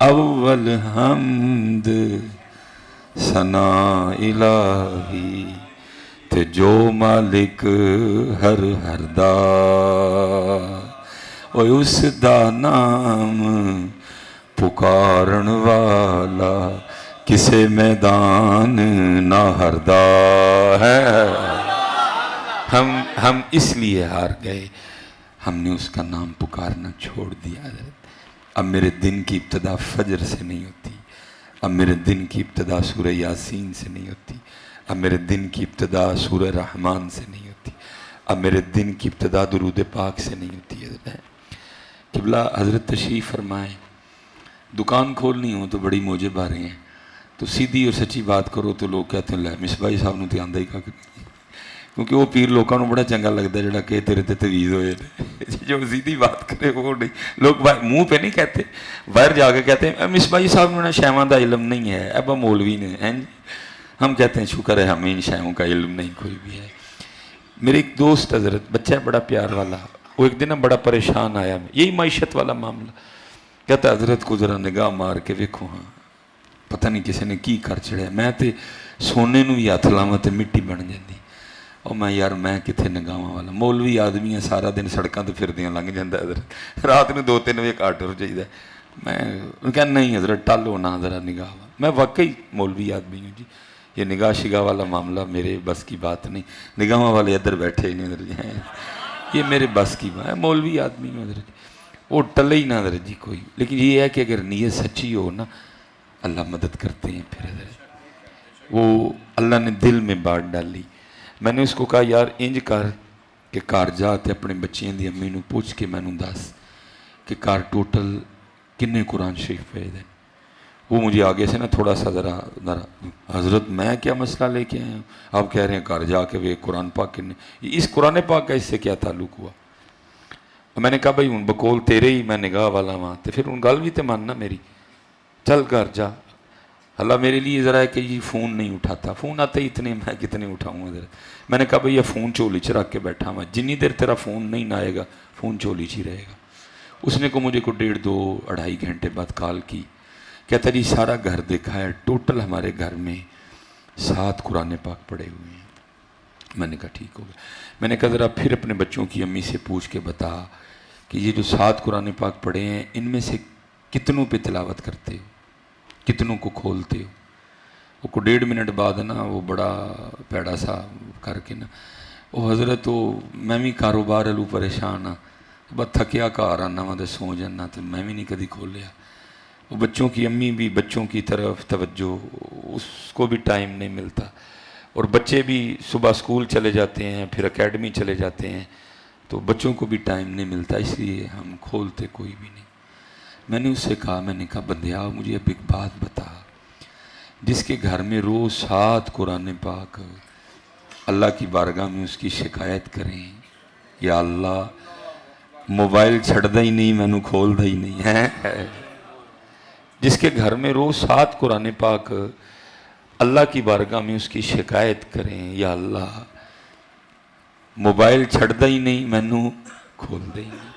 اول حمد ثنا الہی تے جو مالک ہر ہر دا او اس دا نام پکارن والا کسے میدان نہ ہردا ہے۔ ہم اس لیے ہار گئے، ہم نے اس کا نام پکارنا چھوڑ دیا۔ اب میرے دن کی ابتدا فجر سے نہیں ہوتی، اب میرے دن کی ابتدا سورہ یاسین سے نہیں ہوتی، اب میرے دن کی ابتدا سورہ رحمان سے نہیں ہوتی، اب میرے دن کی ابتدا درود پاک سے نہیں ہوتی ہے۔ قبلہ حضرت تشریف فرمائیں، دکان کھولنی ہو تو بڑی موجب آ رہے ہیں، تو سیدھی اور سچی بات کرو تو لوگ کہتے ہیں لے مصباحی صاحب نو تے آندا ہی کا کیونکہ وہ پیر لوگوں کو بڑا چنگا لگتا ہے جڑا کہ تیرے تے تویز ہوئے جو سیدھی بات کرے وہ نہیں، لوگ منہ پہ نہیں کہتے، باہر جا کے کہتے ہیں مصباحی صاحب نے شیواں دا علم نہیں ہے، ابا مولوی نے ہیں جی، ہم کہتے ہیں شکر ہے ہمیں ان شیووں کا علم نہیں کوئی بھی ہے۔ میرے ایک دوست حضرت بچہ ہے بڑا پیار والا، وہ ایک دن بڑا پریشان آیا، یہی معیشت والا معاملہ، کہتا حضرت کو ذرا نگاہ مار کے ویکھو ہاں پتہ نہیں کسی نے کی کر چڑھیا، میں تے سونے نو ہی ہاتھ لاواں تے مٹی بن جاندی، اور میں یار میں کتنے نگاہاں والا مولوی آدمی ہے، سارا دن سڑکاں تے پھردیاں لنگ جاندا حضرت، رات نو 2-3 بجے کاٹ ہو چاہیے، میں کہا نہیں حضرت ٹالو نہ ذرا نگاہ، میں واقعی مولوی آدمی ہوں جی، یہ نگاہ شگاہ والا معاملہ میرے بس کی بات نہیں، نگاہاں والے ادھر بیٹھے ہی نہیں حضرت ہیں، یہ میرے بس کی بات ہے، مولوی آدمی ہوں حضرت، وہ ٹلے ہی نہ حضرت جی کوئی، لیکن یہ ہے کہ اگر نیت سچی ہو نا اللہ مدد کرتے ہیں پھر حضرت، وہ اللہ نے دل میں بات ڈالی، میں نے اس کو کہا یار انج کر کہ کار جا تے اپنے بچیاں دی امی نو پوچھ کے میں نو دس کہ کار ٹوٹل کنے قرآن شریف پڑھے دیں، وہ مجھے آگے سے نا تھوڑا سا ذرا حضرت میں کیا مسئلہ لے کے آیا ہوں، آپ کہہ رہے ہیں کار جا کے وہ قرآن پاک کنے، اس قرآن پاک کا اس سے کیا تعلق ہوا؟ اور میں نے کہا بھائی ہوں بقول تیرے ہی میں نگاہ والا وہاں تے پھر ان گل بھی تے ماننا میری، چل کر جا، اللہ میرے لیے ذرا ہے کہ یہ فون نہیں اٹھاتا، فون آتے ہی اتنے میں کتنے اٹھاؤں ادھر، میں نے کہا بھئی یہ فون چولی چ رکھ کے بیٹھا ہوا، جنی دیر تیرا فون نہیں نہ آئے گا فون چولی چ ہی رہے گا۔ اس نے کو مجھے کو 1.5-2 گھنٹے بعد کال کی، کہتا جی سارا گھر دیکھا ہے، ٹوٹل ہمارے گھر میں 7 قرآن پاک پڑے ہوئے ہیں۔ میں نے کہا ٹھیک ہو گیا، میں نے کہا ذرا پھر اپنے بچوں کی امی سے پوچھ کے بتا کہ یہ جو 7 قرآن پاک پڑھے ہیں ان میں سے کتنوں پہ تلاوت کرتے ہو، کتنوں کو کھولتے ہو؟ وہ کو 1.5 منٹ بعد نا وہ بڑا پیڑا سا کر کے نا وہ حضرت میں بھی کاروبار ہلو پریشان ہاں، بس تھکیا گھر آنا وا تو سو جانا، تو میں بھی نہیں کدی کھولیا۔ وہ بچوں کی امی بھی بچوں کی طرف توجہ، اس کو بھی ٹائم نہیں ملتا، اور بچے بھی صبح اسکول چلے جاتے ہیں پھر اکیڈمی چلے جاتے ہیں، تو بچوں کو بھی ٹائم نہیں ملتا، اس لیے ہم کھولتے کوئی بھی نہیں۔ میں نے اس سے کہا، میں نے کہا بندیا مجھے اب ایک بات بتا، جس کے گھر میں روز 7 قرآن پاک اللہ کی بارگاہ میں اس کی شکایت کریں، یا اللہ موبائل چھڑ دا ہی نہیں، میں نو کھول دا ہی نہیں ہے، جس کے گھر میں روز 7 قرآن پاک اللہ کی بارگاہ میں اس کی شکایت کریں، یا اللہ موبائل چھڑ دا ہی نہیں، میں نو کھول دا ہی نہیں،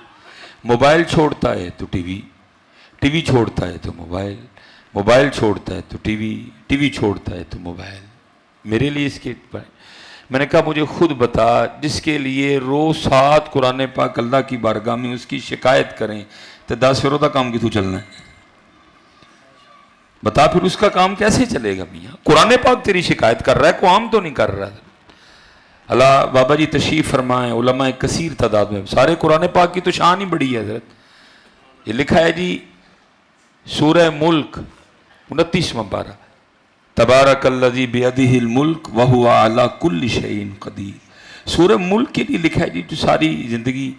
موبائل چھوڑتا ہے تو ٹی وی چھوڑتا ہے تو موبائل چھوڑتا ہے تو ٹی وی چھوڑتا ہے تو موبائل، میرے لیے اس کے میں نے کہا مجھے خود بتا، جس کے لیے روز 7 قرآن پاک اللہ کی بارگاہ میں اس کی شکایت کریں تو 10 پھر دا کام کی تو چلنا ہے، بتا پھر اس کا کام کیسے چلے گا؟ میاں قرآن پاک تیری شکایت کر رہا ہے، کوئی عام تو نہیں کر رہا ہے۔ اللہ بابا جی تشریف فرمائیں، علماء کثیر تعداد میں، سارے قرآن پاک کی تو شان ہی بڑی ہے حضرت۔ یہ لکھا ہے جی سورہ ملک 29واں پارہ، تبارک الذی بیدہ الملک وہو علی کل شیء قدیر، سورہ ملک کے لیے لکھا ہے جی جو ساری زندگی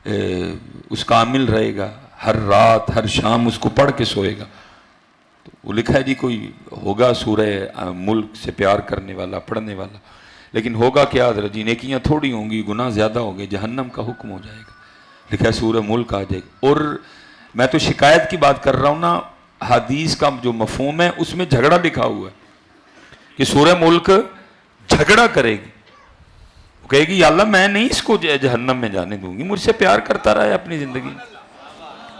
اس کا عامل رہے گا، ہر رات ہر شام اس کو پڑھ کے سوئے گا، تو وہ لکھا ہے جی کوئی ہوگا سورہ ملک سے پیار کرنے والا پڑھنے والا، لیکن ہوگا کیا حضرت جی؟ نیکیاں تھوڑی ہوں گی، گناہ زیادہ ہوں گے، جہنم کا حکم ہو جائے گا، لکھا ہے سورہ ملک آ جائے گا۔ اور میں تو شکایت کی بات کر رہا ہوں نا، حدیث کا جو مفہوم ہے اس میں جھگڑا لکھا ہوا ہے کہ سورہ ملک جھگڑا کرے گی، وہ کہے گی یا اللہ میں نہیں اس کو جہنم میں جانے دوں گی، مجھ سے پیار کرتا رہا ہے اپنی زندگی،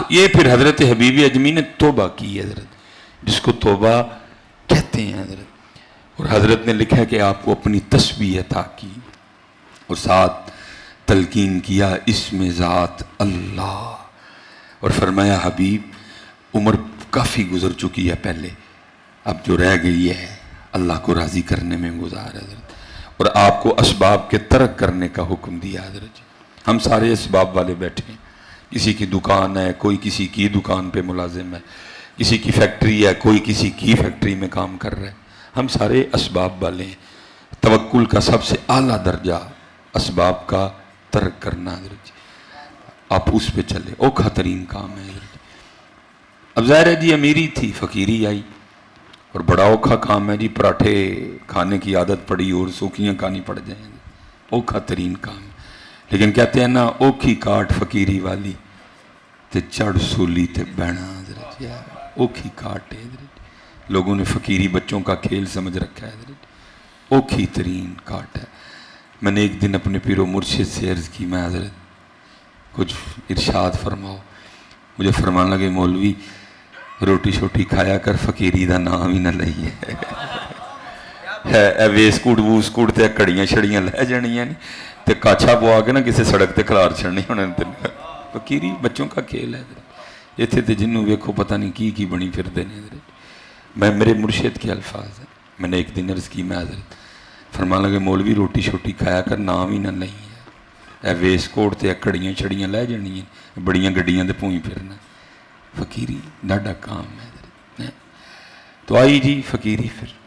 تو یہ پھر حضرت حبیب اجمی نے توبہ کی ہے حضرت, جس کو توبہ کہتے ہیں حضرت. اور حضرت نے لکھا ہے کہ آپ کو اپنی تسبیح عطا کی اور ساتھ تلقین کیا اسم ذات اللہ, اور فرمایا حبیب عمر کافی گزر چکی ہے پہلے, اب جو رہ گئی ہے اللہ کو راضی کرنے میں گزار حضرت, اور آپ کو اسباب کے ترک کرنے کا حکم دیا حضرت. ہم سارے اسباب والے بیٹھے ہیں, کسی کی دکان ہے, کوئی کسی کی دکان پہ ملازم ہے, کسی کی فیکٹری ہے, کوئی کسی کی فیکٹری میں کام کر رہا ہے, ہم سارے اسباب والے ہیں. توکل کا سب سے اعلیٰ درجہ اسباب کا ترک کرنا حضرت, آپ اس پہ چلے, اوکھا ترین کام ہے حضرت. اب ظاہر ہے جی امیری تھی, فقیری آئی, اور بڑا اوکھا کام ہے جی, پراٹھے کھانے کی عادت پڑی اور سوکھیاں کھانی پڑ جائیں, اوکھا ترین کام. لیکن کہتے ہیں نا اوکھی کاٹ فقیری والی تے چڑھ سولی تے بہنا حضرت, اوکھی کاٹ ہے حضرت. لوگوں نے فقیری بچوں کا کھیل سمجھ رکھا ہے حضرت, اوکھی ترین کاٹ ہے. میں نے ایک دن اپنے پیر و مرشد سے عرض کی, میں حضرت کچھ ارشاد فرماؤ. مجھے فرمان لگے مولوی روٹی شوٹی کھایا کر, فقیری دا نام ہی نہ لئیے. اے ویسکوٹ ووسکوٹ تے کڑیاں شڑیاں لے جانیاں نہیں تے کاچھا پوا کے نا کسی سڑک تے کھلار چھڑنی ہونے. فقیری بچوں کا کھیل ہے حضرت. اتنے تے جنوں ویکھو پتہ نہیں کی بنی پھر دینے حضرت. میں میرے مرشد کے الفاظ ہیں, میں نے ایک دن عرض کی, میں حضرت فرمان لگے مولوی روٹی شوٹی کھایا کر, نام ہی نہ نہیں ہے. اے ویسکوٹ تے کڑیاں چھڑیاں لے جانیاں, بڑیاں گڈیاں دے پوئی پھرنا. فقیری ڈاڈا کام ہے حضرت. تو آئی جی فقیری, پھر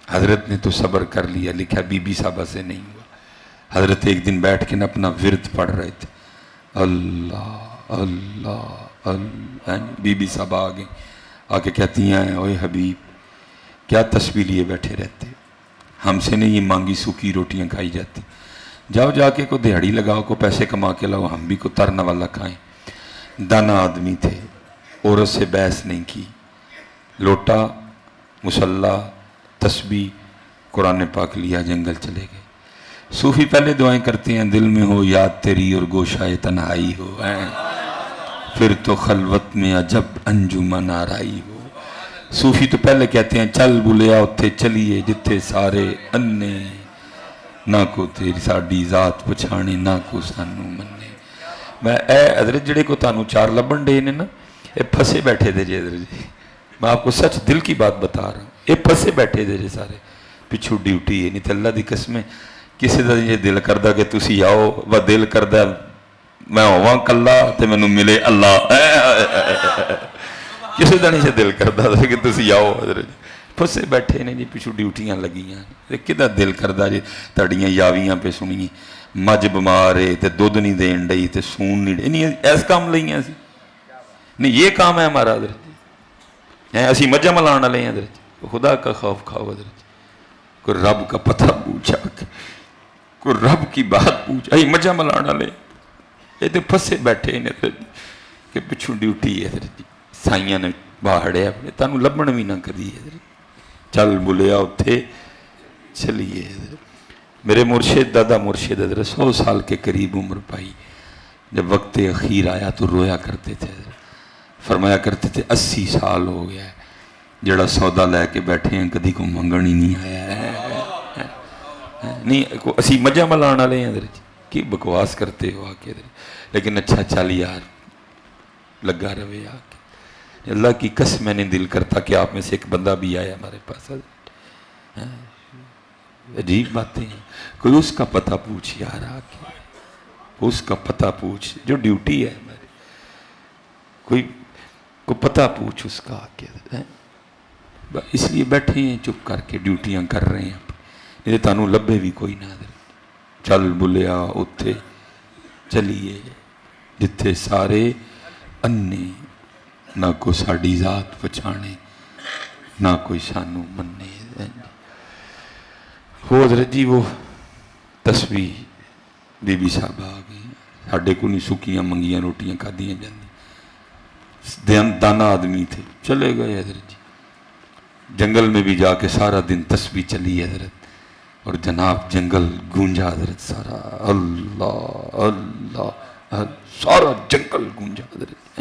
حضرت نے تو صبر کر لیا. لکھا بی بی صاحبہ سے نہیں ہوا. حضرت ایک دن بیٹھ کے نا اپنا ورد پڑھ رہے تھے, اللہ اللہ اللہ. بی بی صاحبہ آ گئیں, آ کے کہتی ہیں اوے حبیب کیا تسبیح لیے بیٹھے رہتے, ہم سے نہیں یہ مانگی سوکھی روٹیاں کھائی جاتی, جاؤ جا کے کو دیہڑی لگاؤ, کو پیسے کما کے لاؤ, ہم بھی کو ترنا والا کھائیں. دانا آدمی تھے, عورت سے بحث نہیں کی, لوٹا مصلی تسبیح قرآن پاک لیا, جنگل چلے گئے. صوفی پہلے دعائیں کرتے ہیں, دل میں ہو یاد تیری اور گوشائے تنہائی ہو, پھر تو خلوت میں عجب انجمن آرائی ہو. صوفی تو پہلے کہتے ہیں چل بلیا اتھے چلیے جتھے سارے انے, نہ کو تیری ساڈی ذات پچھانے نہ کو سانو منے. میں اے حضرت جڑے کو تانوں چار لبن ڈے نے نا, اے پھسے بیٹھے دے جے حضرت جی, میں آپ کو سچ دل کی بات بتا رہا ہوں, اے پھسے بیٹھے دے جے سارے, پچھو ڈیوٹی ہے نہیں. تے اللہ دی قسمیں کسی دا یہ دل کردہ کہ تسی آؤ, و دل کردہ میں ہوا کلا تے مینوں ملے اللہ. کسی دا نہیں سے دل کردہ کہ تسی آؤ حضرت. پھسے بیٹھے نے جی, پچھو ڈیوٹیاں لگیاں, کدا دل کردہ جی تڑیاں یاویاں پہ سنیے, مجھ بمارے تے دودھ نہیں دین ڈئی تے سون نہیں ڈئی, ایس کام لئیاں سی نہیں, یہ کام ہے ہمارا حضرت. اسی مجھا ملانا لیں حضرت, خدا کا خوف کھاؤ حضرت, کوئی رب کا پتہ پوچھا, کوئی رب کی بات پوچھا, یہ مجھا ملانا لیں. یہ تو پھسے بیٹھے ہیں حضرت کہ پچھو ڈیوٹی ہے حضرت, سائیاں نے باہڑے اپنے, تانوں لبن بھی نہ کری حضرت. چل بلیا اتھے چلیے حضرت. میرے مرشد دادا مرشد حضرت 100 سال کے قریب عمر پائی, جب وقت اخیر آیا تو رویا کرتے تھے حضرت. فرمایا کرتے تھے 80 سال ہو گیا ہے جڑا سودا لے کے بیٹھے ہیں, کدی کو منگن ہی نہیں آیا ہے. نہیں اسی مجھا ملان والے ہیں حضرت, کی بکواس کرتے ہو آ کے حضرت. لیکن اچھا چل یار لگا رہے آ کے, اللہ کی قسم میں نے دل کرتا کہ آپ میں سے ایک بندہ بھی آیا ہمارے پاس حضرت. عجیب باتیں ہیں. کوئی اس کا پتہ پوچھ یار آ کے, اس کا پتہ پوچھ جو ڈیوٹی ہے ہماری, کوئی پتہ پوچھ اس کا آ کے. اس لیے بیٹھے ہیں چپ کر کے, ڈیوٹیاں کر رہے ہیں, نہیں تانوں لبے بھی کوئی نہ حضرت. چل بلیا اتھے چلیے جتھے سارے انے, نہ کو ساڈی ذات پچھانے نہ کوئی سانو مننے. ہو حضرت جی وہ تسبیح بی بی صاحب آ گئی, ساڈے کو نہیں سکیاں منگیاں روٹیاں کھادیاں جاندی, دانا آدمی تھے, چلے گئے حضرت جی. جنگل میں بھی جا کے سارا دن تسبیح چلی حضرت, اور جناب جنگل گونجا حضرت سارا, اللہ اللہ, سارا جنگل گونجا حضرت.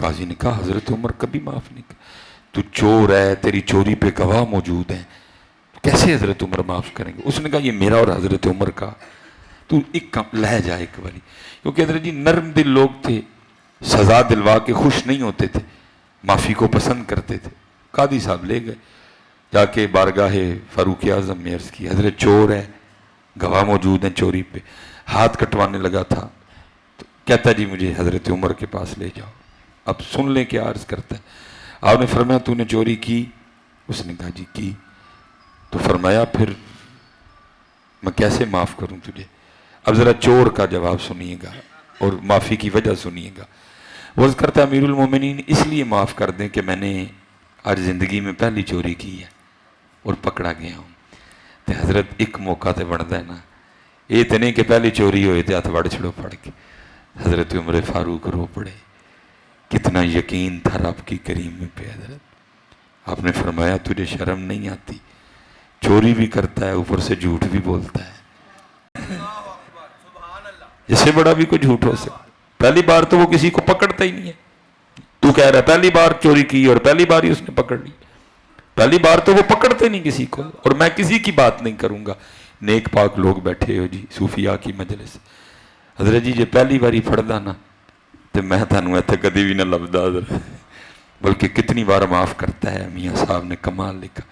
قاضی نے کہا حضرت عمر کبھی معاف نہیں کر، تو چور ہے، تیری چوری پہ گواہ موجود ہیں، کیسے حضرت عمر معاف کریں گے؟ اس نے کہا یہ میرا اور حضرت عمر کا تو ایک لہ جا ایک والی، کیونکہ حضرت جی نرم دل لوگ تھے، سزا دلوا کے خوش نہیں ہوتے تھے، معافی کو پسند کرتے تھے۔ قاضی صاحب لے گئے، جا کے بارگاہ فاروق اعظم میں عرض کی حضرت چور ہے، گواہ موجود ہیں چوری پہ، ہاتھ کٹوانے لگا تھا، تو کہتا جی مجھے حضرت عمر کے پاس لے جاؤ، اب سن لیں کیا عرض کرتا ہے۔ آپ نے فرمایا تو نے چوری کی؟ اس نے کہا جی کی۔ تو فرمایا پھر میں کیسے معاف کروں تجھے؟ اب ذرا چور کا جواب سنیے گا اور معافی کی وجہ سنیے گا۔ وہ عرض کرتا امیر المومنین اس لیے معاف کر دیں کہ میں نے آج زندگی میں پہلی چوری کی ہے اور پکڑا گیا ہوں، تو حضرت ایک موقع تے بڑھتا ہے نا، یہ تو نہیں کہ پہلی چوری ہوئے تھے ہاتھ بڑھ چھڑو پڑھ کے۔ حضرت عمر فاروق رو پڑے، کتنا یقین تھا رب کی کریم پہ حضرت۔ آپ نے فرمایا تجھے شرم نہیں آتی، چوری بھی کرتا ہے اوپر سے جھوٹ بھی بولتا ہے، اس سے بڑا بھی کوئی جھوٹ ہو سکتا؟ پہلی بار تو وہ کسی کو پکڑتا ہی نہیں ہے، تو کہہ رہا ہے پہلی بار چوری کی اور پہلی بار ہی اس نے پکڑ لی، پہلی بار تو وہ پکڑتے نہیں کسی کو، اور میں کسی کی بات نہیں کروں گا۔ نیک پاک لوگ بیٹھے ہو جی، صوفیاء کی مجلس، حضرت جی جے پہلی باری پھڑدا نا تو میں تھانوں ایتھے کدی بھی نہ لبدا حضرت، بلکہ کتنی بار معاف کرتا ہے۔ میاں صاحب نے کمال لکھا،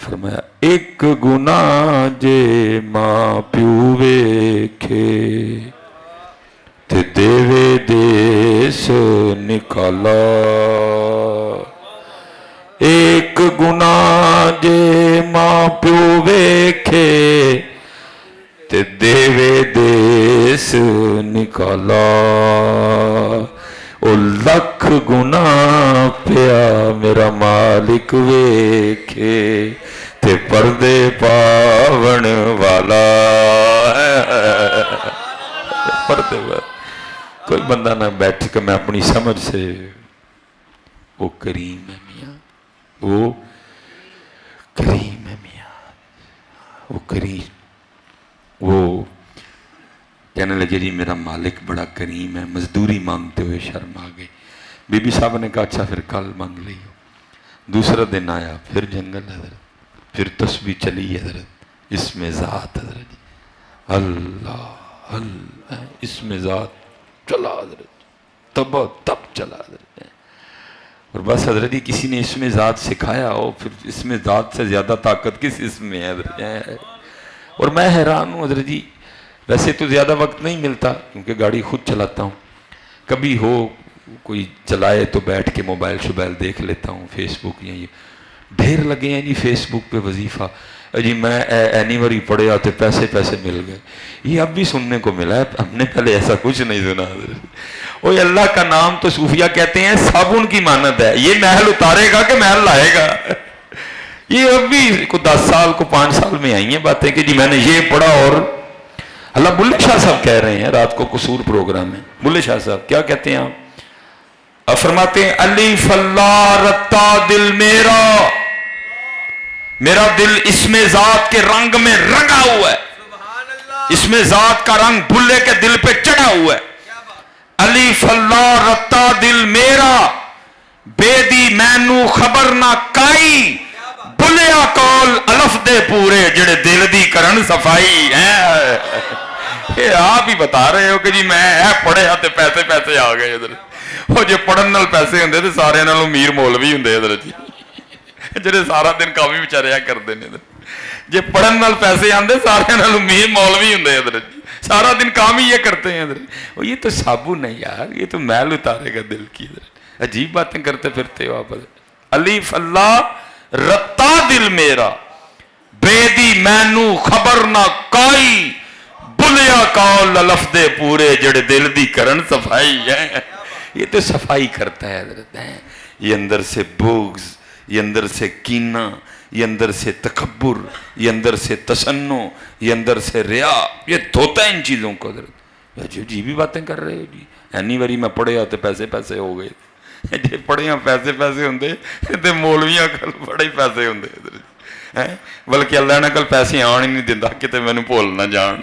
فرمایا ایک گناہ جے ماں پیو ویکھے تے دیوے دیس نکالا، ایک گناہ جے ماں پیو ویکھے تے دیوے دیس نکالا، او لکھ گناہ پیا میرا مالک ویکھے تے پردے پاون والا، پردے والا۔ کوئی بندہ نہ بیٹھ کے میں اپنی سمجھ سے، وہ کریم ہے میاں، وہ کریم ہے میاں، وہ کریم، وہ کہنے لگے جی میرا مالک بڑا کریم ہے، مزدوری مانگتے ہوئے شرم آ گئی۔ بی بی صاحب نے کہا اچھا پھر کل مانگ لی ہو۔ دوسرا دن آیا، پھر جنگل حضرت، پھر تسبیح چلی حضرت، اس میں ذات حضرت، اللہ اللہ اس میں ذات چلا حضرت، تب چلا حضرت، اور بس حضرت جی کسی نے اس میں ذات سکھایا ہو، پھر اس میں ذات سے زیادہ طاقت کس اس میں ہے حضرت۔ اور میں حیران ہوں حضرت جی، ویسے تو زیادہ وقت نہیں ملتا کیونکہ گاڑی خود چلاتا ہوں، کبھی ہو کوئی چلائے تو بیٹھ کے موبائل شوبائل دیکھ لیتا ہوں، فیس بک یا یہ ڈھیر لگے ہیں جی فیس بک پہ وظیفہ، جی میں اینیوری پڑھے آتے پیسے مل گئے، یہ اب بھی سننے کو ملا ہے، ہم نے پہلے ایسا کچھ نہیں سنا حضرت۔ اوہ اللہ کا نام تو صوفیہ کہتے ہیں صابن کی مانند ہے، یہ محل اتارے گا کہ محل لائے گا۔ یہ اب بھی کو 10 سال کو 5 سال میں آئی ہیں باتیں کہ جی میں نے یہ پڑھا، اور اللہ بلے شاہ صاحب کہہ رہے ہیں، رات کو قصور پروگرام ہے، بلے شاہ صاحب کیا کہتے ہیں آپ فرماتے ہیں الف اللہ رتا دل میرا، میرا دل اسم ذات کے رنگ میں رنگا ہوا ہے، اسم ذات کا رنگ بلے کے دل پہ چڑھا ہوا ہے۔ الف اللہ رتا دل میرا، بے دی مینو خبر نہ کائی، بلیا کول الف دے پورے جڑے دل دی کرن صفائی ہیں۔ یہ آپ ہی بتا رہے ہو کہ جی میں پڑھے تے پیسے آ گئے ادھر، وہ جے پڑھن نال پیسے ہوندے تے سارے نالوں امیر مولوی ہوندے ادھر جی، جڑے سارا دن کام ہی بیچارے کردے نے ادھر، جے پڑھن نال پیسے آندے سارے نالوں امیر مولوی ہوندے ادھر جی، سارا دن کام ہی یہ کرتے ہیں ادھر۔ یہ تو صابن ہے یار، یہ تو میل اتارے گا دل کی ادھر، عجیب باتیں کرتے پھرتے ہو آپ۔ الف اللہ رتا دل میرا، بے دی مینو خبر نہ کائی، بلیا کال الف دے پورے جڑے دل دی کرن صفائی ہے۔ یہ تو صفائی کرتا ہے حضرت، یہ اندر سے بغض، یہ اندر سے کینہ، یہ اندر سے تکبر، یہ اندر سے تسنع، یہ اندر سے ریا، یہ دھوتا ہے ان چیزوں کو حضرت۔ جی بھی باتیں کر رہے ہو جی، اینیوری میں پڑھے آتے پیسے ہو گئے، جی پڑھے پیسے ہوندے تے مولویاں کل بڑے پیسے ہوندے حضرت، بلکہ اللہ نے کل پیسے آن ہی نہیں دیتا کہ میں نے بھول نہ جان،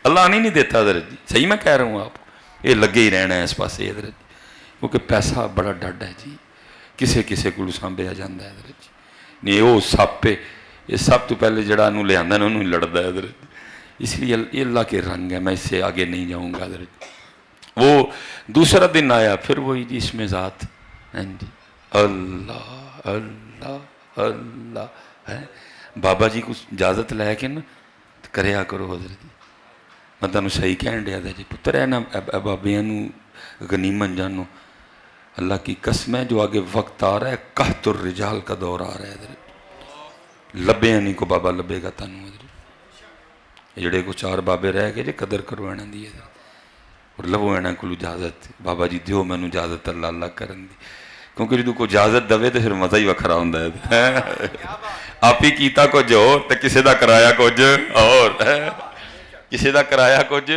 اللہ نہیں دیتا حضرت جی، صحیح میں کہہ رہا ہوں آپ کو، یہ لگے ہی رہنا ہے اس پاسے حضرت۔ کیونکہ پیسہ بڑا ڈڈ ہے جی، کسے کسے کو سانبھیا جاتا ہے حضرت جی، نہیں وہ سپ ہے، یہ سب تو پہلے جڑا انہوں لے آندا ہے انہوں ہی لڑتا ہے حضرت، اس لیے یہ اللہ کے رنگ ہے، میں اس سے آگے نہیں جاؤں گا حضرت۔ وہ دوسرا دن آیا پھر وہی جی اس میں ذات، ہاں جی اللہ اللہ اللہ ہے، بابا جی کو اجازت لے کے نا کریا کرو حضرت، میں تمہیں صحیح کہن دیا تھا جی پتر ہے نا بابیاں نو غنیمت جانو، اللہ کی قسم ہے جو آگے وقت آ رہا ہے قحط الرجال کا دور آ رہا ہے حضرت، لبے نہیں کو بابا لبے گا تانوں حضرت، جڑے کو 4 بابے رہ گئے جی قدر کرو اینا دی حضرت، اور لبو اینا کو اجازت، بابا جی دیو میں اجازت اللہ اللہ کرن دی، کیونکہ جدو کو اجازت دوے تو پھر مزہ ہی وکھرا ہوندا ہے، آپ ہی کیتا کچھ اور تے کسے دا کرایا کچھ اور، کسے دا کرایا کچھ